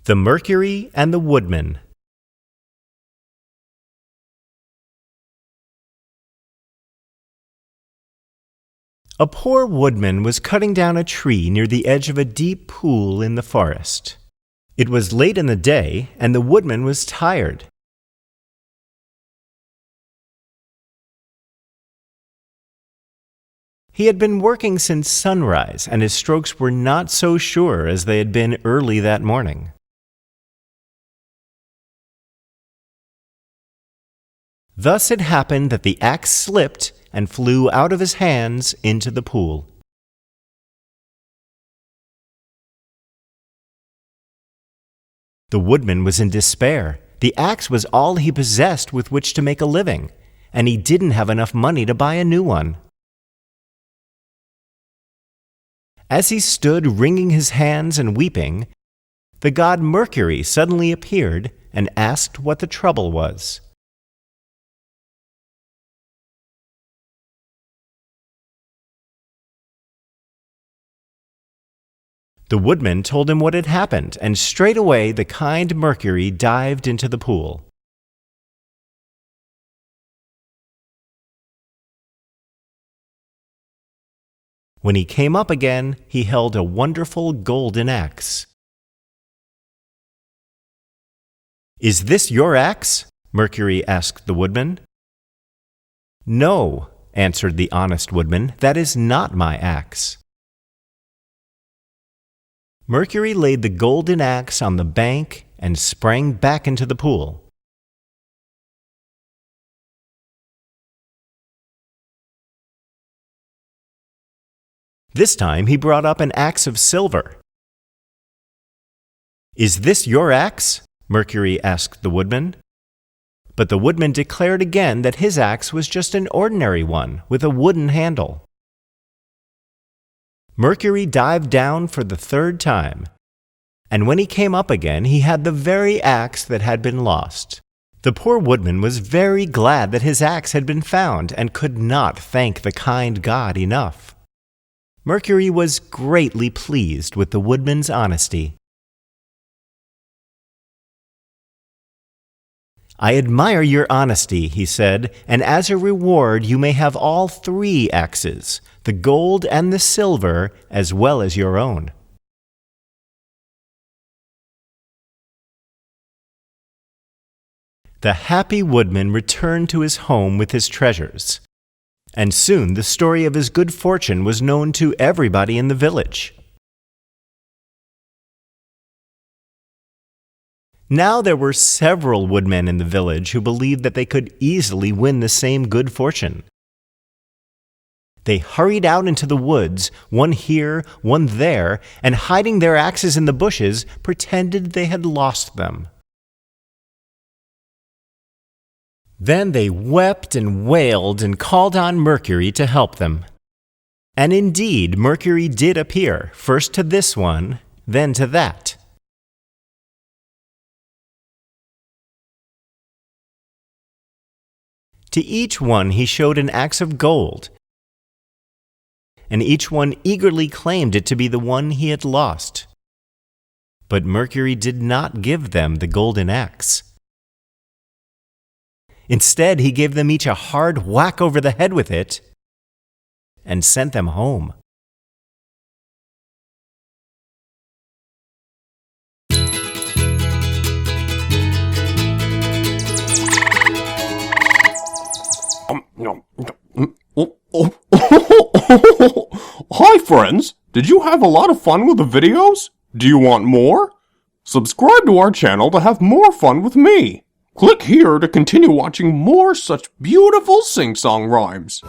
The Mercury and the Woodman. A poor woodman was cutting down a tree near the edge of a deep pool in the forest. It was late in the day, and the woodman was tired. He had been working since sunrise, and his strokes were not so sure as they had been early that morning. Thus it happened that the axe slipped and flew out of his hands into the pool. The woodman was in despair. The axe was all he possessed with which to make a living, and he didn't have enough money to buy a new one. As he stood wringing his hands and weeping, the god Mercury suddenly appeared and asked what the trouble was. The woodman told him what had happened, and straightway the kind Mercury dived into the pool. When he came up again, he held a wonderful golden axe. "Is this your axe?" Mercury asked the woodman. "No," answered the honest woodman, "that is not my axe." Mercury laid the golden axe on the bank and sprang back into the pool. This time he brought up an axe of silver. "Is this your axe?" Mercury asked the woodman. But the woodman declared again that his axe was just an ordinary one with a wooden handle. Mercury dived down for the third time, and when he came up again, he had the very axe that had been lost. The poor woodman was very glad that his axe had been found and could not thank the kind god enough. Mercury was greatly pleased with the woodman's honesty. "I admire your honesty," he said, "and as a reward you may have all 3 axes, the gold and the silver, as well as your own." The happy woodman returned to his home with his treasures, and soon the story of his good fortune was known to everybody in the village. Now there were several woodmen in the village who believed that they could easily win the same good fortune. They hurried out into the woods, one here, one there, and hiding their axes in the bushes, pretended they had lost them. Then they wept and wailed and called on Mercury to help them. And indeed, Mercury did appear, first to this one, then to that. To each one he showed an axe of gold, and each one eagerly claimed it to be the one he had lost. But Mercury did not give them the golden axe. Instead, he gave them each a hard whack over the head with it and sent them home. Hi friends, did you have a lot of fun with the videos? Do you want more? Subscribe to our channel to have more fun with me. Click here to continue watching more such beautiful sing-song rhymes.